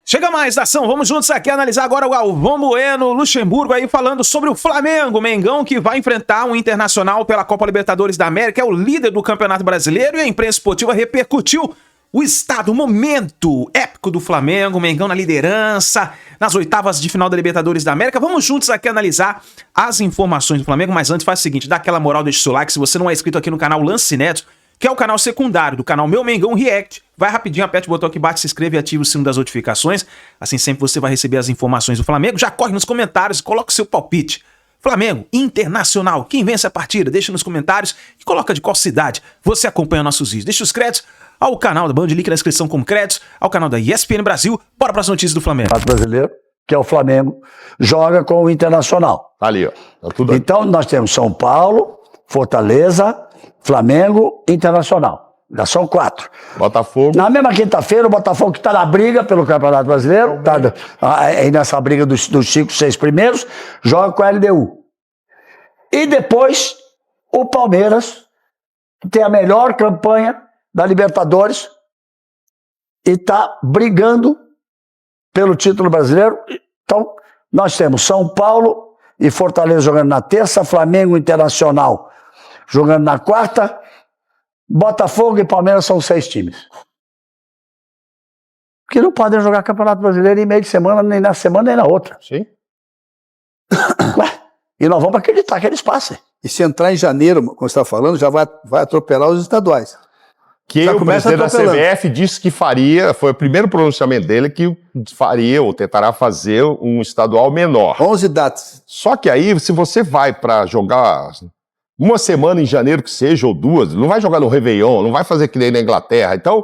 Chega mais, nação, vamos juntos aqui analisar agora o Galvão Bueno, Luxemburgo aí falando sobre o Flamengo, Mengão que vai enfrentar um Internacional pela Copa Libertadores da América, é o líder do Campeonato Brasileiro e a imprensa esportiva repercutiu o estado, o momento épico do Flamengo, Mengão na liderança, nas oitavas de final da Libertadores da América. Vamos juntos aqui analisar as informações do Flamengo, mas antes faz o seguinte, dá aquela moral, deixa o seu like, se você não é inscrito aqui no canal Lance Neto, que é o canal secundário do canal Meu Mengão React. Vai rapidinho, aperte o botão aqui embaixo, se inscreve e ativa o sino das notificações. Assim sempre você vai receber as informações do Flamengo. Já corre nos comentários e coloca o seu palpite. Flamengo, Internacional, quem vence a partida? Deixa nos comentários e coloca de qual cidade você acompanha nossos vídeos. Deixa os créditos ao canal da Band, link na descrição como créditos, ao canal da ESPN Brasil. Bora para as notícias do Flamengo. O brasileiro, que é o Flamengo, joga com o Internacional. Ali, ó. Tá tudo então nós temos São Paulo, Fortaleza, Flamengo, Internacional. Já são 4. Botafogo. Na mesma quinta-feira, o Botafogo que está na briga pelo Campeonato Brasileiro, tá aí nessa briga dos 5, 6 primeiros, joga com a LDU. E depois, o Palmeiras, que tem a melhor campanha da Libertadores e está brigando pelo título brasileiro. Então, nós temos São Paulo e Fortaleza jogando na terça, Flamengo e Internacional jogando na quarta, Botafogo e Palmeiras são 6 times. Que não podem jogar Campeonato Brasileiro em meio de semana, nem na semana, nem na outra. Sim. Ué, e nós vamos acreditar que eles passem. E se entrar em janeiro, como você está falando, já vai atropelar os estaduais. Que já o presidente da CBF disse que faria, foi o primeiro pronunciamento dele, que faria ou tentará fazer um estadual menor. 11 datas. Só que aí, se você vai para jogar uma semana em janeiro que seja, ou 2, não vai jogar no Réveillon, não vai fazer que nem na Inglaterra. Então,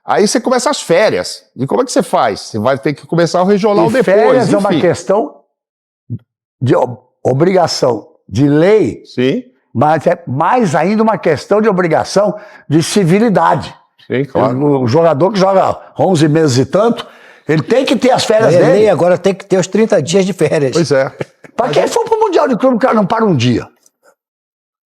aí você começa as férias. E como é que você faz? Você vai ter que começar o regional e depois. Férias enfim. É uma questão de obrigação de lei. Sim. Mas é mais ainda uma questão de obrigação de civilidade. Sim, claro. O jogador que joga 11 meses e tanto, ele tem que ter as férias dele. Ele agora tem que ter os 30 dias de férias. Pois é. Para quem for para o Mundial de Clube, o cara não para um dia.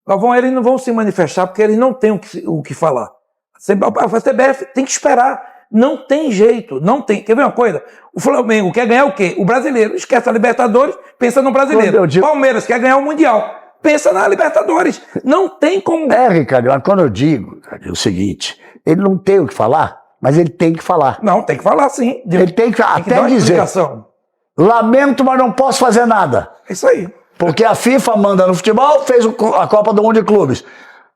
Galvão, eles não vão se manifestar porque eles não têm o que falar. A CBF tem que esperar. Não tem jeito, não tem. Quer ver uma coisa? O Flamengo quer ganhar o quê? O brasileiro. Esquece a Libertadores, pensa no brasileiro. Palmeiras quer ganhar o Mundial, pensa na Libertadores. Não tem como... Ricardo, mas quando eu digo é o seguinte, ele não tem o que falar, mas ele tem que falar. Não, tem que falar sim. Ele tem que até dizer, lamento, mas não posso fazer nada. É isso aí. Porque a FIFA manda no futebol, fez a Copa do Mundo de Clubes.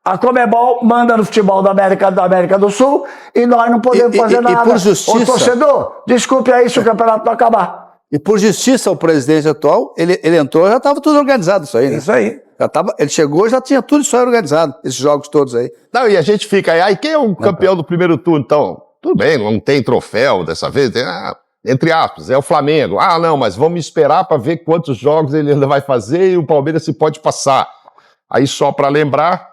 A Conmebol manda no futebol da América do Sul e nós não podemos fazer nada. E por justiça... Ô, torcedor, desculpe aí se o campeonato não acabar. E por justiça, o presidente atual, ele entrou, já estava tudo organizado isso aí, né? Isso aí. Ele chegou, já tinha tudo isso aí organizado, esses jogos todos aí. Não, e a gente fica aí, quem é o campeão do primeiro turno, então? Tudo bem, não tem troféu dessa vez, tem, entre aspas, é o Flamengo. Ah, não, mas vamos esperar para ver quantos jogos ele ainda vai fazer e o Palmeiras se pode passar. Aí só para lembrar,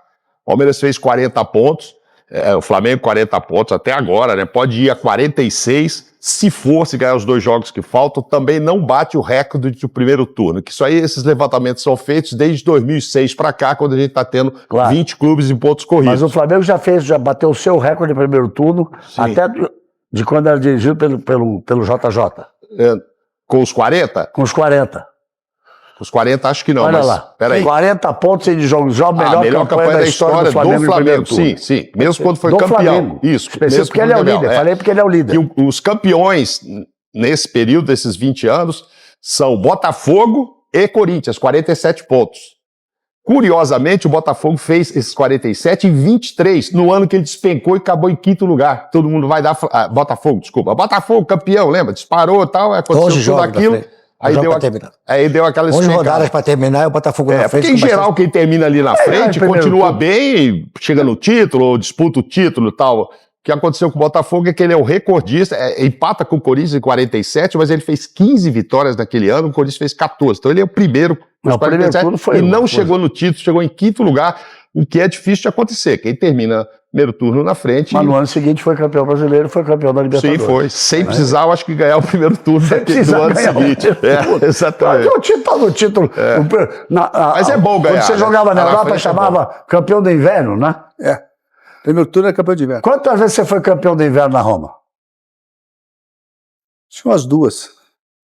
o Palmeiras fez 40 pontos, o Flamengo 40 pontos até agora, né? Pode ir a 46, se ganhar os 2 jogos que faltam, também não bate o recorde do primeiro turno. Que isso aí, esses levantamentos são feitos desde 2006 para cá, quando a gente está tendo 20 clubes em pontos corridos. Mas o Flamengo já bateu o seu recorde de primeiro turno, sim, até de quando era dirigido pelo JJ. Com os 40? Com os 40. Os 40 acho que não, olha mas lá, peraí. 40 pontos de jogos, a melhor campanha da história do Flamengo. Sim, sim, mesmo quando foi do campeão. Flamengo. Isso, mesmo porque ele é o líder, falei porque ele é o líder. E os campeões, nesse período, desses 20 anos, são Botafogo e Corinthians, 47 pontos. Curiosamente, o Botafogo fez esses 47 em 23, no ano que ele despencou e acabou em 5º lugar. Todo mundo vai dar... Botafogo, campeão, lembra? Disparou e tal, aconteceu tudo aquilo. Aí deu aquela 11 rodadas para terminar e o Botafogo na frente. Porque em geral quem termina ali na frente continua bem, chega no título, ou disputa o título e tal. O que aconteceu com o Botafogo é que ele é o recordista, empata com o Corinthians em 47, mas ele fez 15 vitórias naquele ano, o Corinthians fez 14. Então ele é o primeiro com 47 e não chegou no título, chegou em 5º lugar, o que é difícil de acontecer. Quem termina primeiro turno na frente. Mas no ano seguinte foi campeão brasileiro, foi campeão da Libertadores. Sim, foi. Sem precisar, eu acho que ganhar o primeiro turno do ano seguinte. Exatamente. O título. Mas é bom ganhar. Quando você jogava na Europa, chamava campeão do inverno, né? Primeiro turno é campeão de inverno. Quantas vezes você foi campeão do inverno na Roma? Acho que umas 2.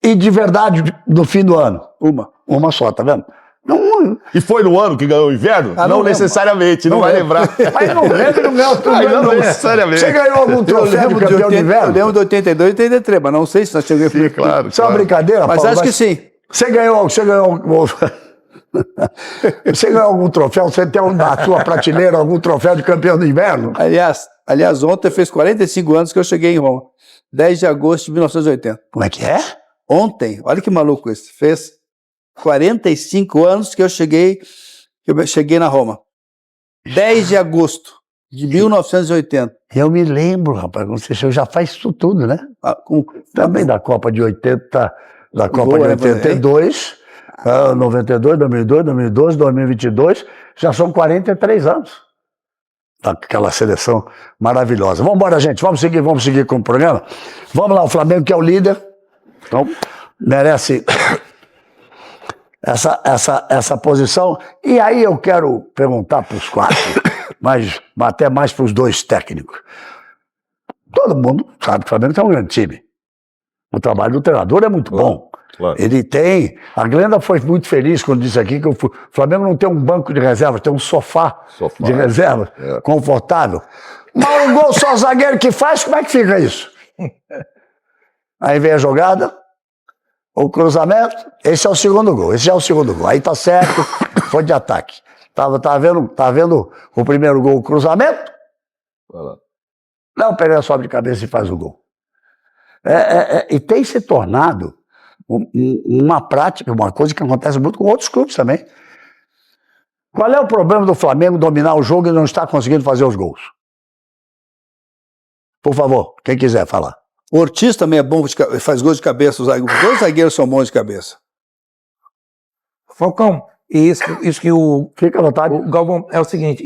E de verdade, no fim do ano? Uma. Uma só, tá vendo? Não, E foi no ano que ganhou o inverno? Ah, não não necessariamente, não vai lembrar. mas não lembra, não ganhou tudo. Não necessariamente. Você ganhou algum troféu de campeão de Eu inverno? lembro de 82 e 83, mas não sei se nós chegamos. Sim, claro. Isso é uma claro. brincadeira, Mas Paulo, acho que sim. Você ganhou você ganhou algum troféu? Você tem na sua prateleira algum troféu de campeão do inverno? Aliás, ontem fez 45 anos que eu cheguei em Roma. 10 de agosto de 1980. Como é que é? Ontem, olha que maluco isso. Fez 45 anos que eu cheguei na Roma. 10 de agosto de 1980. Eu me lembro, rapaz, você já faz isso tudo, né? Também da Copa de 80, da Copa de 82, 92, 2002, 2012, 2022, já são 43 anos. Daquela seleção maravilhosa. Vamos embora, gente, vamos seguir com o programa. Vamos lá, o Flamengo que é o líder, então merece essa posição. E aí eu quero perguntar para os 4, mas até mais para os 2 técnicos. Todo mundo sabe que o Flamengo tem um grande time. O trabalho do treinador é muito bom. Claro. Ele tem... A Glenda foi muito feliz quando disse aqui que o Flamengo não tem um banco de reserva, tem um sofá de reserva confortável. Mas um gol só o zagueiro que faz, como é que fica isso? Aí vem a jogada, o cruzamento, esse é o segundo gol. Aí tá certo, foi de ataque. Tá vendo o primeiro gol, o cruzamento? Léo Pereira sobe de cabeça e faz o gol. E tem se tornado uma prática, uma coisa que acontece muito com outros clubes também. Qual é o problema do Flamengo dominar o jogo e não estar conseguindo fazer os gols? Por favor, quem quiser falar. O Ortiz também é bom, faz gols de cabeça. Os 2 zagueiros são bons de cabeça. Falcão, isso que Fica à vontade. o Galvão é o seguinte,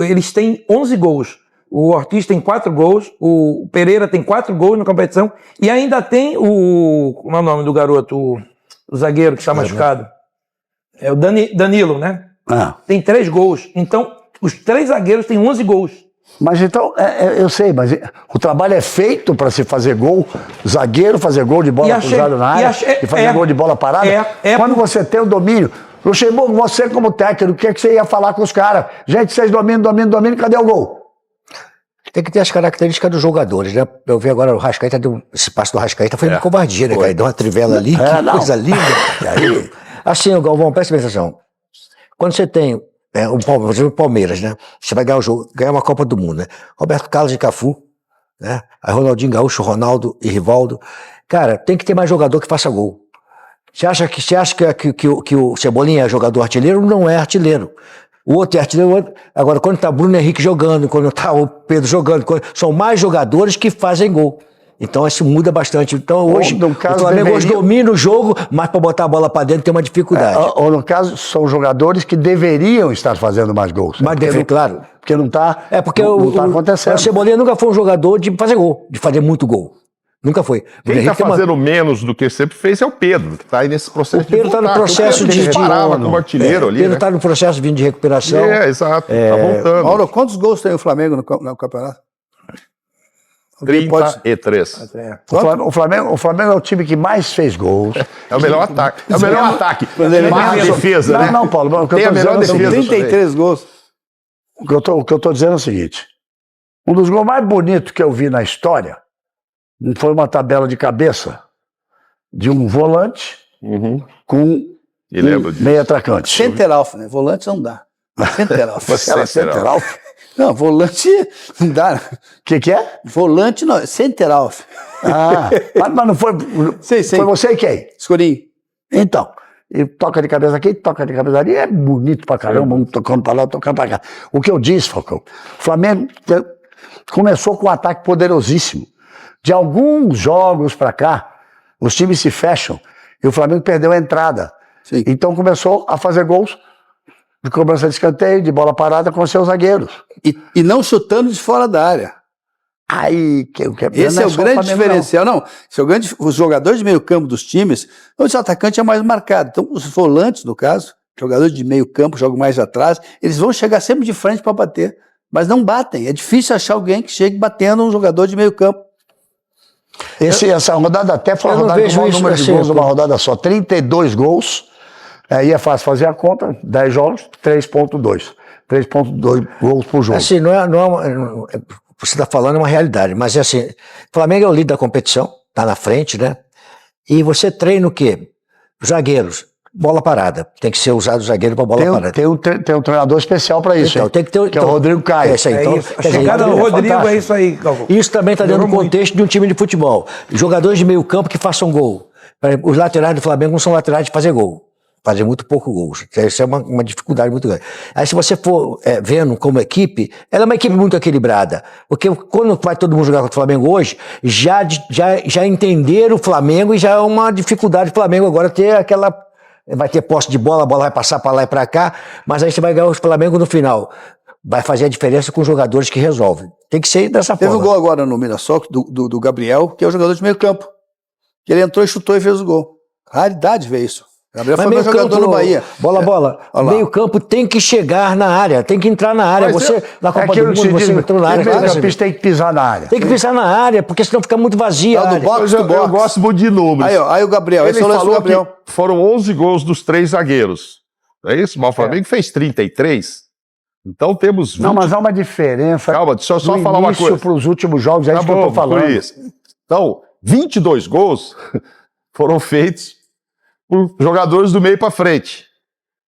eles têm 11 gols. O Ortiz tem 4 gols, o Pereira tem 4 gols na competição e ainda tem como é o nome do garoto, o zagueiro que está machucado? É o Danilo, né? Tem 3 gols. Então, os 3 zagueiros têm 11 gols. Mas então, eu sei, mas o trabalho é feito para se fazer gol, zagueiro fazer gol de bola cruzada na área e fazer gol de bola parada. Quando você tem o domínio, Luxemburgo, você como técnico, o que você ia falar com os caras? Gente, vocês dominam, cadê o gol? Tem que ter as características dos jogadores, né? Eu vi agora o Rascaeta, esse passo do Rascaeta foi uma covardia, né, cara? Deu uma trivela ali, que coisa linda. E aí, assim, o Galvão, presta atenção. Quando você tem o Palmeiras, né? Você vai ganhar o jogo, ganhar uma Copa do Mundo, né? Roberto Carlos e Cafu, né? Aí Ronaldinho Gaúcho, Ronaldo e Rivaldo. Cara, tem que ter mais jogador que faça gol. Você acha que o Cebolinha é jogador artilheiro? Não é artilheiro. O outro é artilheiro. Agora, quando tá Bruno Henrique jogando, quando tá o Pedro jogando, são mais jogadores que fazem gol. Então isso muda bastante. Então hoje o Flamengo hoje domina o jogo, mas para botar a bola para dentro tem uma dificuldade. Ou no caso, são jogadores que deveriam estar fazendo mais gols. Claro. Porque não está porque tá acontecendo. O Cebolinha nunca foi um jogador de fazer gol, de fazer muito gol. Nunca foi. Quem está fazendo menos do que sempre fez é o Pedro, que está aí nesse processo. O Pedro está no processo de disparava como artilheiro ali. O Pedro está no processo de recuperação. Exato. Está voltando. Mauro, quantos gols tem o Flamengo no campeonato? 33. O Flamengo é o time que mais fez gols. É o melhor ataque. É o melhor ataque. Mais defesa, né? Não, Paulo. Tem a melhor defesa. 33 gols. O que eu estou dizendo é o seguinte. Um dos gols mais bonitos que eu vi na história foi uma tabela de cabeça de um volante com meio atacante. Centeralf, né? Volante não dá. Centeralf. Centeralf? Não, volante não dá. O que é? Volante não, Centeralf. Mas não foi... Sei. Foi você e quem? Escurinho. Então, ele toca de cabeça aqui, toca de cabeça ali, é bonito pra caramba, um tocando pra lá, tocando pra cá. O que eu disse, Falcão, o Flamengo começou com um ataque poderosíssimo. De alguns jogos pra cá, os times se fecham e o Flamengo perdeu a entrada. Sim. Então começou a fazer gols de cobrança de escanteio, de bola parada com seus zagueiros. E não chutando de fora da área. Esse é o grande diferencial. Não, os jogadores de meio campo dos times, o atacante é mais marcado. Então, os volantes, no caso, jogadores de meio campo, jogam mais atrás, eles vão chegar sempre de frente para bater. Mas não batem. É difícil achar alguém que chegue batendo um jogador de meio campo. Essa rodada até foi eu uma não rodada com o vejo maior isso número de assim, gols numa rodada só. 32 gols. Aí é fácil fazer a conta. 10 jogos, 3,2. 3,2 gols por jogo. Assim, você está falando é uma realidade, mas é assim, o Flamengo é o líder da competição, está na frente, né? E você treina o quê? Zagueiros, bola parada. Tem que ser usado o zagueiro para bola parada. Tem um treinador especial para isso, Então, hein? tem que ter, que é o Rodrigo Caio. É isso aí. É Então, isso. A quer dizer, chegada do é Rodrigo fantástico. é isso aí, Galvão. isso também está dentro do Melhorou contexto de um time de futebol. Jogadores de meio campo que façam gol. Os laterais do Flamengo não são laterais de fazer gol. Fazem muito pouco gols. Isso é uma dificuldade muito grande. Aí se você for vendo como equipe, ela é uma equipe muito equilibrada. Porque quando vai todo mundo jogar contra o Flamengo hoje, já entenderam o Flamengo e já é uma dificuldade do Flamengo agora ter aquela... Vai ter posse de bola, a bola vai passar para lá e para cá, mas aí você vai ganhar o Flamengo no final. Vai fazer a diferença com os jogadores que resolvem. Tem que ser dessa Teve forma. um gol agora no Mirassol do Gabriel, que é o jogador de meio campo. Que ele entrou e chutou e fez o gol. Raridade ver isso. Gabriel Mas foi meu meio jogador campo, no Bahia. Bola. Olha lá. Meio campo tem que chegar na área, tem que entrar na área. Mas Você, na Copa do Mundo, você entrou na área. O meio-campista tem que pisar na área. Tem que pisar na área, porque senão fica muito vazia a Tá do área. box Eu to box. gosto muito de números. Aí o Gabriel, Ele esse é o lance do falou Gabriel. que foram 11 gols dos 3 zagueiros. Não é isso? Mas o Flamengo fez 33. Então temos 20. Não, mas há uma diferença. Calma, deixa eu só falar uma coisa. para os últimos jogos, é Tá isso que eu bom, tô falando. por isso. Então, 22 gols foram feitos por jogadores do meio para frente.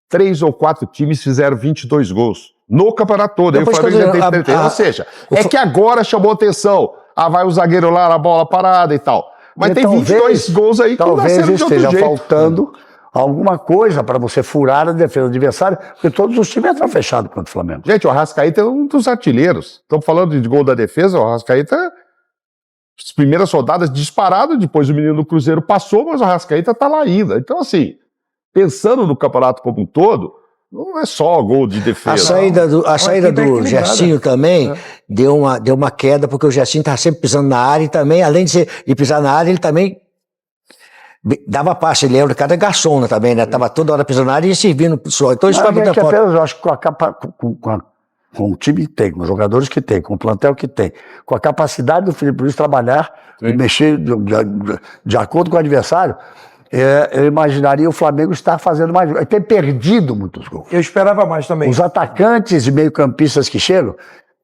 3 ou 4 times fizeram 22 gols no campeonato todo. Aí o Depois Flamengo já que eu tem digo, 33. Ou seja, é que agora chamou atenção. Vai o zagueiro lá na bola parada e tal. Mas E tem talvez- 22 gols aí que Talvez nasceram de outro esteja jeito. faltando alguma coisa para você furar a defesa do adversário, porque todos os times entram fechados contra o Flamengo. Gente, o Arrascaeta é um dos artilheiros. Estamos falando de gol da defesa, o Arrascaeta, as primeiras rodadas disparado, depois o menino do Cruzeiro passou, mas o Arrascaeta está lá ainda. Então, assim, pensando no campeonato como um todo, não é só gol de defesa. A saída equipe do equilibrada. Gersinho também deu uma queda, porque o Gersinho estava sempre pisando na área e também, além de pisar na área, ele também dava passe. Ele era cada garçom também, né? Tava toda hora pisando na área e servindo pro pessoal. Então isso Mas vai muita é que falta. apenas, eu acho que com o time que tem, com os jogadores que tem, com o plantel que tem, com a capacidade do Felipe Luiz trabalhar e mexer de acordo com o adversário, eu imaginaria o Flamengo estar fazendo mais gols. Tem perdido muitos gols. Eu esperava mais também. Os atacantes e meio-campistas que chegam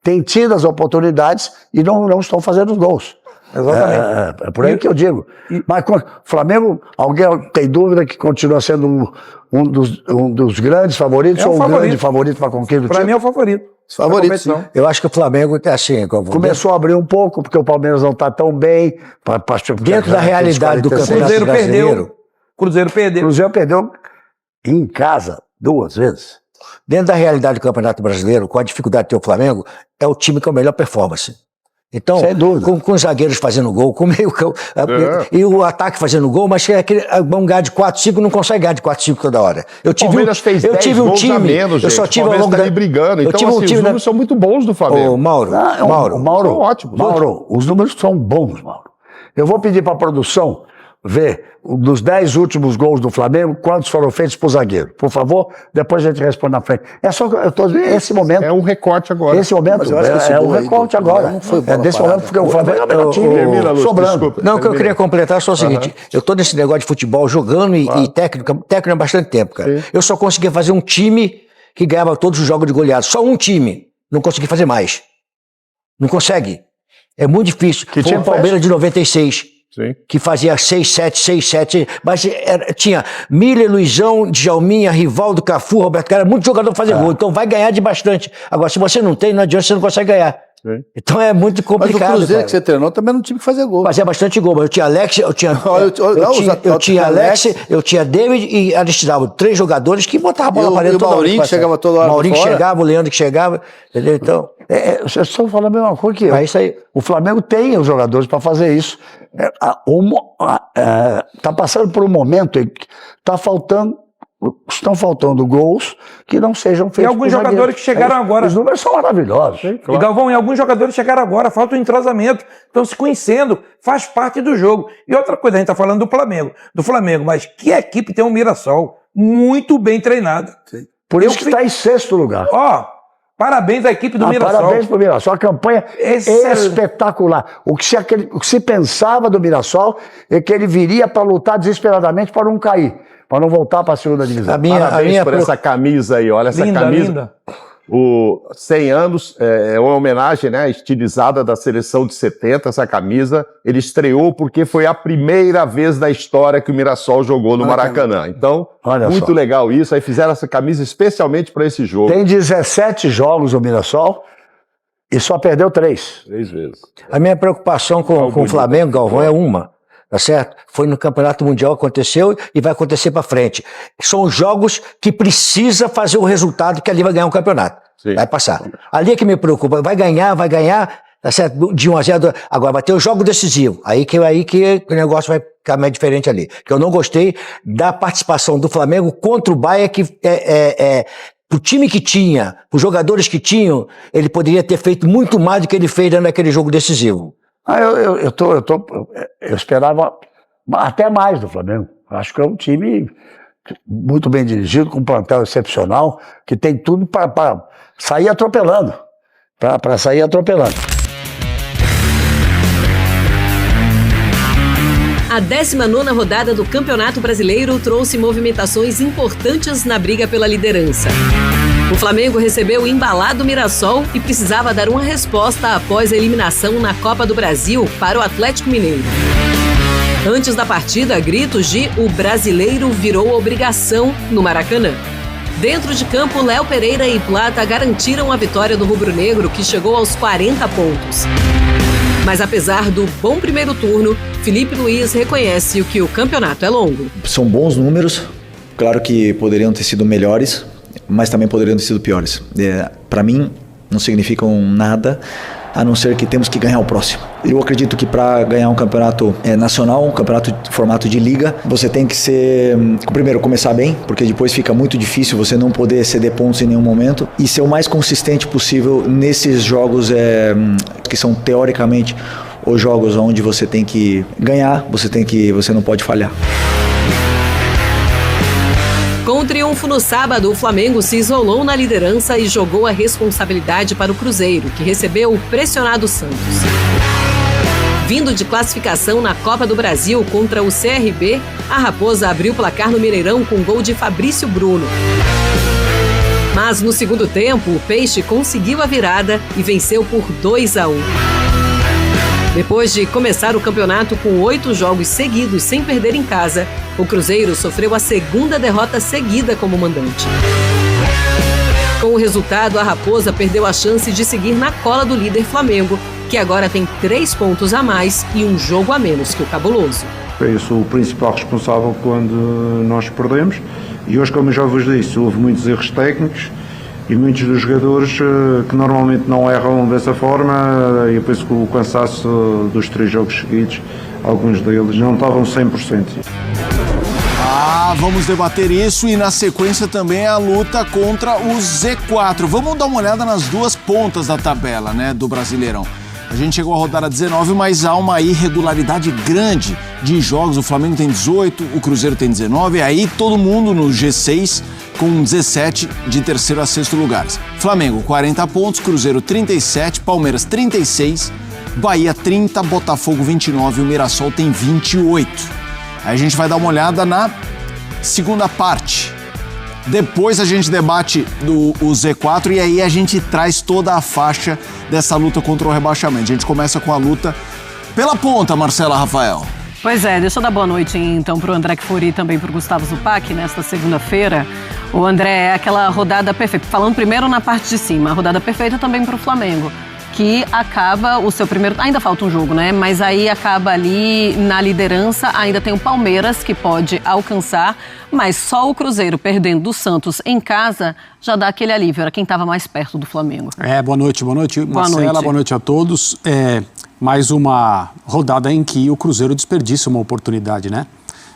têm tido as oportunidades e não estão fazendo os gols. Exatamente. É por aí que eu digo. Mas o Flamengo, alguém tem dúvida que continua sendo um dos grandes favoritos É o ou um favorito. grande favorito para a conquista do Para título? mim é o favorito. Favorito, Da competição. Eu acho que o Flamengo é assim, Começou a abrir um pouco, porque o Palmeiras não está tão bem. dentro da realidade do campeonato Cruzeiro brasileiro. perdeu. Cruzeiro O perdeu. Cruzeiro perdeu em casa 2 vezes. Dentro da realidade do Campeonato Brasileiro, com a dificuldade de ter o Flamengo, é o time com a melhor performance. Então, Sem dúvida. com os zagueiros fazendo gol, com o meio campo, e o ataque fazendo gol, mas vão ganhar de 4-5, não consegue ganhar de 4-5 toda hora. O Palmeiras fez 10 um gols time, a menos, eu só gente. tive O ao Palmeiras longo tá da... ali brigando. eu Então, tive assim, um os time números são muito bons do Flamengo. Ô, Mauro, Mauro, são ótimos. Mauro, os números são bons, Mauro. Eu vou pedir para a produção ver dos 10 últimos gols do Flamengo, quantos foram feitos por zagueiro. Por favor, depois a gente responde na frente. É só que eu estou dizendo, esse momento. É um recorte agora. Esse momento Mas eu acho que esse é gol um aí recorte do agora. não foi bola Desse parada. momento, porque o Flamengo é o melhor time. Termina, Lúcio, sobrando. desculpa. Não, o que eu Termina. queria completar é só o seguinte, eu tô nesse negócio de futebol jogando e técnico há bastante tempo, cara. Eu só conseguia fazer um time que ganhava todos os jogos de goleada. Só um time. Não consegui fazer mais. Não consegue. É muito difícil. Foi time o foi Palmeiras de 96. Sim. Que fazia 6-7, mas tinha Miller, Luizão, Djalminha, Rivaldo, Cafu, Roberto Carlos, muito jogador pra fazer gol, então vai ganhar de bastante. Agora, se você não tem, não adianta, você não consegue ganhar. Sim. Então é muito Mas complicado. o Cruzeiro cara. que você treinou também não tinha que fazer gol. Fazia bastante gol, mas eu tinha Alex, eu tinha Olha, tinha Alex, eu tinha David e Aristizábal, 3 jogadores que botavam a bola para dentro e o toda hora. Maurinho que chegava toda hora O Maurinho por fora. chegava, o Leandro que chegava, entendeu? Então, Vocês estão falando a mesma coisa que eu. é isso aí. O Flamengo tem os jogadores para fazer isso. Está passando por um momento em que estão faltando gols que não sejam feitos. E alguns por zagueiros. jogadores que chegaram agora. Os números são maravilhosos. E Galvão, e alguns jogadores chegaram agora, falta um entrosamento, estão se conhecendo, faz parte do jogo. E outra coisa, a gente está falando do Flamengo, mas que equipe tem um Mirassol muito bem treinada. Por isso que está em 6º lugar. Ó, Parabéns à equipe do Mirassol. Parabéns pro Mirassol, a campanha espetacular. O que se pensava do Mirassol é que ele viria para lutar desesperadamente para não cair, para não voltar para a segunda divisão. Parabéns por essa camisa aí, olha essa Linda, camisa. linda. O 100 anos é uma homenagem, né, estilizada da seleção de 70, essa camisa. Ele estreou porque foi a primeira vez da história que o Mirassol jogou no Maracanã. Então, olha muito só. legal isso. Aí fizeram essa camisa especialmente para esse jogo. Tem 17 jogos o Mirassol e só perdeu 3. 3 vezes. A minha preocupação com o Flamengo, Galvão, é uma. Tá certo? Foi no Campeonato Mundial, aconteceu e vai acontecer para frente. São jogos que precisa fazer o resultado que ali vai ganhar um campeonato. Sim. Vai passar. Ali é que me preocupa. Vai ganhar, tá certo? De 1-0. Agora vai ter o jogo decisivo. Aí que o negócio vai ficar mais diferente ali. Que eu não gostei da participação do Flamengo contra o Bahia, que pro time que tinha, pros jogadores que tinham, ele poderia ter feito muito mais do que ele fez naquele jogo decisivo. Eu esperava até mais do Flamengo. Acho que é um time muito bem dirigido, com um plantel excepcional, que tem tudo para sair atropelando. Para sair atropelando. A 19ª rodada do Campeonato Brasileiro trouxe movimentações importantes na briga pela liderança. O Flamengo recebeu o embalado Mirassol e precisava dar uma resposta após a eliminação na Copa do Brasil para o Atlético Mineiro. Antes da partida, gritos de "o brasileiro virou obrigação" no Maracanã. Dentro de campo, Léo Pereira e Plata garantiram a vitória do rubro-negro, que chegou aos 40 pontos. Mas apesar do bom primeiro turno, Felipe Luiz reconhece que o campeonato é longo. São bons números, claro que poderiam ter sido melhores, mas também poderiam ter sido piores. Para mim, não significam nada, a não ser que temos que ganhar o próximo. Eu acredito que para ganhar um campeonato nacional, um campeonato de formato de liga, você tem que primeiro começar bem, porque depois fica muito difícil você não poder ceder pontos em nenhum momento, e ser o mais consistente possível nesses jogos que são teoricamente os jogos onde você tem que ganhar, você não pode falhar. Com o triunfo no sábado, o Flamengo se isolou na liderança e jogou a responsabilidade para o Cruzeiro, que recebeu o pressionado Santos. Vindo de classificação na Copa do Brasil contra o CRB, a Raposa abriu o placar no Mineirão com gol de Fabrício Bruno. Mas no segundo tempo, o Peixe conseguiu a virada e venceu por 2-1. Depois de começar o campeonato com 8 jogos seguidos sem perder em casa, o Cruzeiro sofreu a segunda derrota seguida como mandante. Com o resultado, a Raposa perdeu a chance de seguir na cola do líder Flamengo, que agora tem 3 pontos a mais e um jogo a menos que o Cabuloso. Eu sou o principal responsável quando nós perdemos e hoje, como eu já vos disse, houve muitos erros técnicos e muitos dos jogadores que normalmente não erram dessa forma. Eu penso que o cansaço dos 3 jogos seguidos, alguns deles não estavam 100%. Vamos debater isso e na sequência também a luta contra o Z4. Vamos dar uma olhada nas duas pontas da tabela, né, do Brasileirão. A gente chegou à rodada 19, mas há uma irregularidade grande de jogos. O Flamengo tem 18, o Cruzeiro tem 19, aí todo mundo no G6 com 17 de terceiro a sexto lugares. Flamengo 40 pontos, Cruzeiro 37, Palmeiras 36, Bahia 30, Botafogo 29 e o Mirassol tem 28. Aí a gente vai dar uma olhada na segunda parte. Depois a gente debate o Z4 e aí a gente traz toda a faixa dessa luta contra o rebaixamento. A gente começa com a luta pela ponta, Marcela Rafael. Pois é, deixa eu dar boa noite então para o André Kfouri e também para o Gustavo Zupac nesta segunda-feira. O André, é aquela rodada perfeita. Falando primeiro na parte de cima, a rodada perfeita também para o Flamengo, que acaba o seu primeiro... Ainda falta um jogo, né? Mas aí acaba ali na liderança, ainda tem o Palmeiras que pode alcançar, mas só o Cruzeiro perdendo do Santos em casa já dá aquele alívio, era quem estava mais perto do Flamengo. Boa noite, Marcela, boa noite a todos. Mais uma rodada em que o Cruzeiro desperdiça uma oportunidade, né?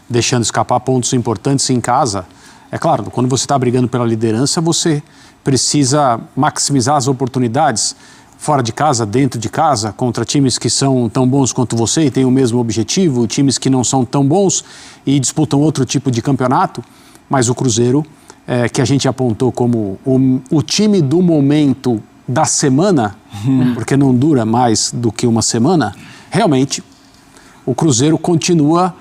Deixando escapar pontos importantes em casa. É claro, quando você está brigando pela liderança, você precisa maximizar as oportunidades fora de casa, dentro de casa, contra times que são tão bons quanto você e têm o mesmo objetivo, times que não são tão bons e disputam outro tipo de campeonato, mas o Cruzeiro que a gente apontou como o time do momento da semana, porque não dura mais do que uma semana, realmente o Cruzeiro continua,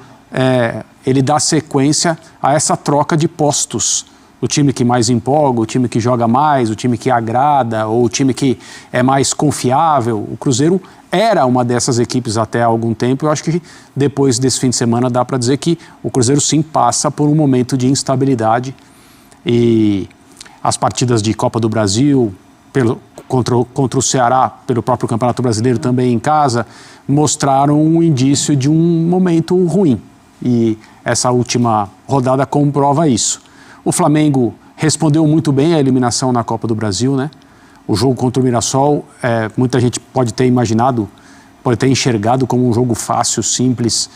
ele dá sequência a essa troca de postos. O time que mais empolga, o time que joga mais, o time que agrada, ou o time que é mais confiável. O Cruzeiro era uma dessas equipes até há algum tempo. Eu acho que depois desse fim de semana dá para dizer que o Cruzeiro sim passa por um momento de instabilidade. E as partidas de Copa do Brasil, contra o Ceará, pelo próprio Campeonato Brasileiro também em casa, mostraram um indício de um momento ruim. E essa última rodada comprova isso. O Flamengo respondeu muito bem à eliminação na Copa do Brasil, né? O jogo contra o Mirassol, muita gente pode ter imaginado, pode ter enxergado como um jogo fácil, simples,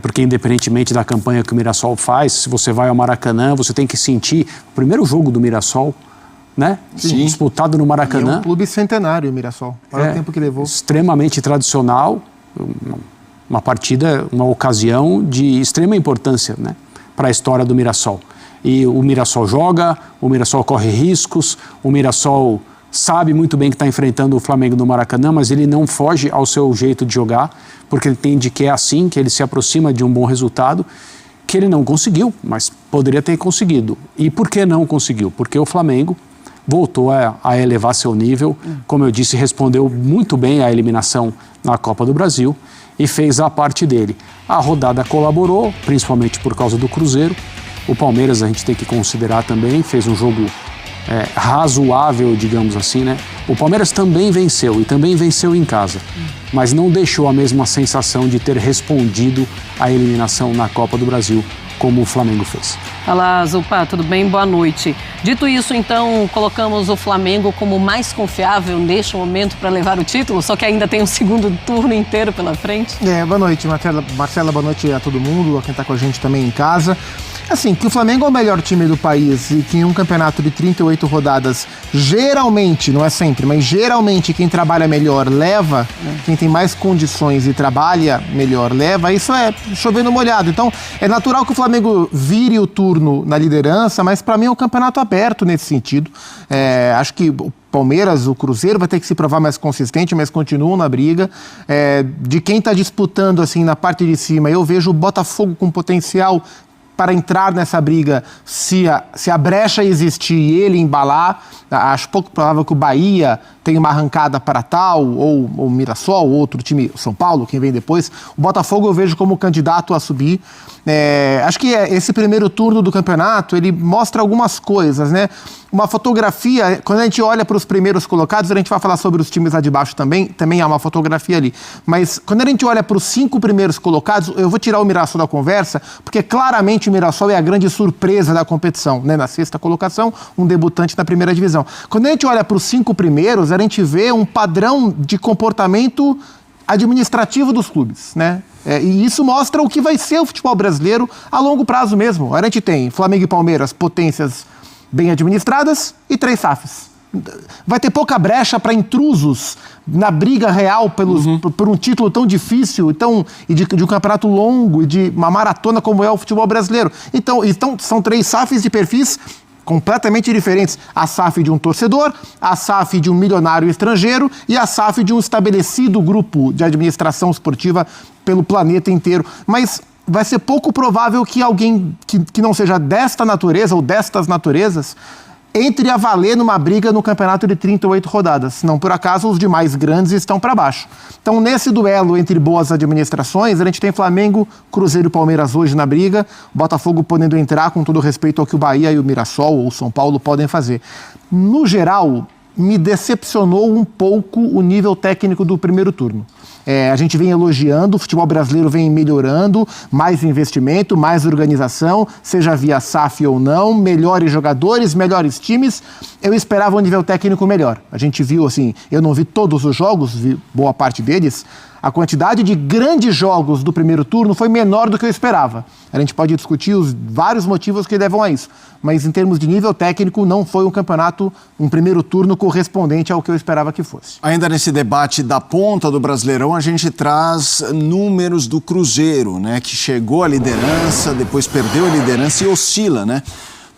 porque independentemente da campanha que o Mirassol faz, se você vai ao Maracanã, você tem que sentir o primeiro jogo do Mirassol, né? Sim. Disputado no Maracanã. E é um clube centenário, o Mirassol. Olha o tempo que levou. Extremamente tradicional, uma partida, uma ocasião de extrema importância, né, para a história do Mirassol. E o Mirassol joga, o Mirassol corre riscos, o Mirassol sabe muito bem que está enfrentando o Flamengo no Maracanã, mas ele não foge ao seu jeito de jogar, porque ele entende que é assim, que ele se aproxima de um bom resultado, que ele não conseguiu, mas poderia ter conseguido. E por que não conseguiu? Porque o Flamengo voltou a elevar seu nível, como eu disse, respondeu muito bem à eliminação na Copa do Brasil e fez a parte dele. A rodada colaborou, principalmente por causa do Cruzeiro. O Palmeiras a gente tem que considerar também, fez um jogo razoável, digamos assim, né? O Palmeiras também venceu, e também venceu em casa, mas não deixou a mesma sensação de ter respondido à eliminação na Copa do Brasil, como o Flamengo fez. Olá, Zupá, tudo bem? Boa noite. Dito isso, então, colocamos o Flamengo como mais confiável neste momento para levar o título, só que ainda tem um segundo turno inteiro pela frente? Boa noite, Marcela, boa noite a todo mundo, a quem está com a gente também em casa. Assim, que o Flamengo é o melhor time do país e que em um campeonato de 38 rodadas, geralmente, não é sempre, mas geralmente quem trabalha melhor leva, quem tem mais condições e trabalha melhor leva, isso é chovendo molhado. Então, é natural que o Flamengo vire o turno na liderança, mas para mim é um campeonato aberto nesse sentido. Acho que o Palmeiras, o Cruzeiro vai ter que se provar mais consistente, mas continuam na briga. De quem está disputando assim na parte de cima, eu vejo o Botafogo com potencial para entrar nessa briga, se a brecha existir e ele embalar. Acho pouco provável que o Bahia tenha uma arrancada para tal, ou o Mirassol, ou outro time, São Paulo, quem vem depois. O Botafogo eu vejo como candidato a subir. Acho que esse primeiro turno do campeonato, ele mostra algumas coisas, né? Uma fotografia, quando a gente olha para os primeiros colocados, a gente vai falar sobre os times lá de baixo também há uma fotografia ali. Mas quando a gente olha para os 5 primeiros colocados, eu vou tirar o Mirassol da conversa, porque claramente o Mirassol é a grande surpresa da competição, né? Na 6ª colocação, um debutante na primeira divisão. Quando a gente olha para os 5 primeiros, a gente vê um padrão de comportamento administrativo dos clubes, né? E isso mostra o que vai ser o futebol brasileiro a longo prazo mesmo. A gente tem Flamengo e Palmeiras, potências bem administradas, e 3 SAFs. Vai ter pouca brecha para intrusos na briga real por um título tão difícil e de um campeonato longo e de uma maratona como é o futebol brasileiro. Então são 3 SAFs de perfis completamente diferentes. A SAF de um torcedor, a SAF de um milionário estrangeiro e a SAF de um estabelecido grupo de administração esportiva pelo planeta inteiro. Mas vai ser pouco provável que alguém que não seja desta natureza ou destas naturezas entre a valer numa briga no campeonato de 38 rodadas. Não por acaso os demais grandes estão para baixo. Então, nesse duelo entre boas administrações, a gente tem Flamengo, Cruzeiro e Palmeiras hoje na briga, Botafogo podendo entrar com todo respeito ao que o Bahia e o Mirassol ou o São Paulo podem fazer. No geral, me decepcionou um pouco o nível técnico do primeiro turno. A gente vem elogiando, o futebol brasileiro vem melhorando, mais investimento, mais organização, seja via SAF ou não, melhores jogadores, melhores times. Eu esperava um nível técnico melhor. A gente viu, assim, eu não vi todos os jogos, vi boa parte deles. A quantidade de grandes jogos do primeiro turno foi menor do que eu esperava. A gente pode discutir os vários motivos que levam a isso. Mas em termos de nível técnico, não foi um campeonato, um primeiro turno correspondente ao que eu esperava que fosse. Ainda nesse debate da ponta do Brasileirão, a gente traz números do Cruzeiro, né? Que chegou à liderança, depois perdeu a liderança e oscila, né?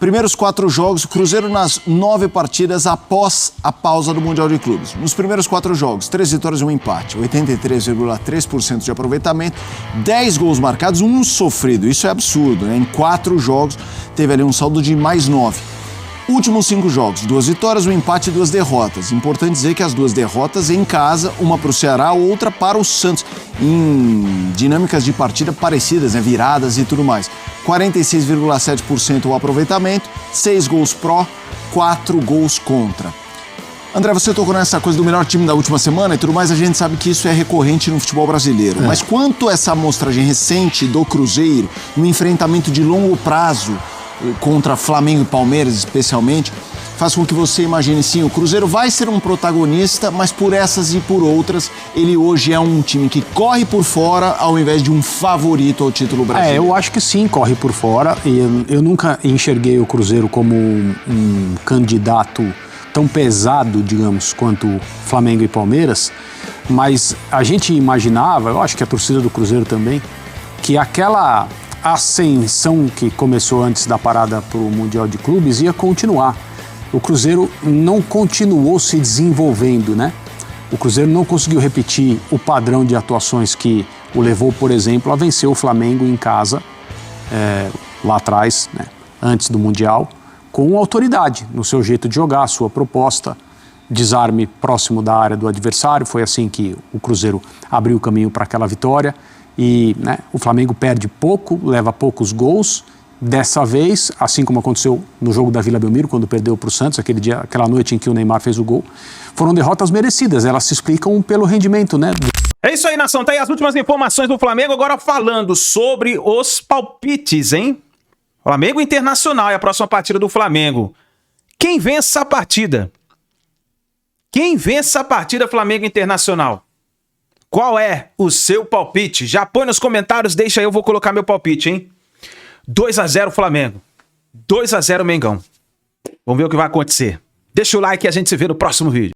Primeiros 4 jogos, o Cruzeiro nas 9 partidas após a pausa do Mundial de Clubes. Nos primeiros 4 jogos, 3 vitórias e um empate, 83,3% de aproveitamento, 10 gols marcados, 1 sofrido. Isso é absurdo, né? Em 4 jogos, teve ali um saldo de mais 9. Últimos 5 jogos, 2 vitórias, 1 empate e 2 derrotas. Importante dizer que as 2 derrotas em casa, uma para o Ceará, outra para o Santos, em dinâmicas de partida parecidas, né? Viradas e tudo mais. 46,7% o aproveitamento, 6 gols pró, 4 gols contra. André, você tocou nessa coisa do melhor time da última semana e tudo mais, a gente sabe que isso é recorrente no futebol brasileiro. Mas quanto essa amostragem recente do Cruzeiro, no enfrentamento de longo prazo contra Flamengo e Palmeiras especialmente, faz com que você imagine, sim, o Cruzeiro vai ser um protagonista, mas por essas e por outras, ele hoje é um time que corre por fora ao invés de um favorito ao título brasileiro. Eu acho que sim, corre por fora. Eu nunca enxerguei o Cruzeiro como um candidato tão pesado, digamos, quanto Flamengo e Palmeiras, mas a gente imaginava, eu acho que a torcida do Cruzeiro também, que aquela ascensão que começou antes da parada para o Mundial de Clubes ia continuar. O Cruzeiro não continuou se desenvolvendo, né? O Cruzeiro não conseguiu repetir o padrão de atuações que o levou, por exemplo, a vencer o Flamengo em casa, lá atrás, né? Antes do Mundial, com autoridade no seu jeito de jogar, sua proposta, desarme próximo da área do adversário. Foi assim que o Cruzeiro abriu o caminho para aquela vitória. E, né, o Flamengo perde pouco, leva poucos gols. Dessa vez, assim como aconteceu no jogo da Vila Belmiro, quando perdeu para o Santos, aquela noite em que o Neymar fez o gol, foram derrotas merecidas. Elas se explicam pelo rendimento, né? É isso aí, nação. Tá aí as últimas informações do Flamengo. Agora falando sobre os palpites, hein? Flamengo Internacional é a próxima partida do Flamengo. Quem vence essa partida? Quem vence essa partida, Flamengo Internacional? Qual é o seu palpite? Já põe nos comentários, deixa aí, eu vou colocar meu palpite, hein? 2-0 Flamengo. 2-0 Mengão. Vamos ver o que vai acontecer. Deixa o like e a gente se vê no próximo vídeo.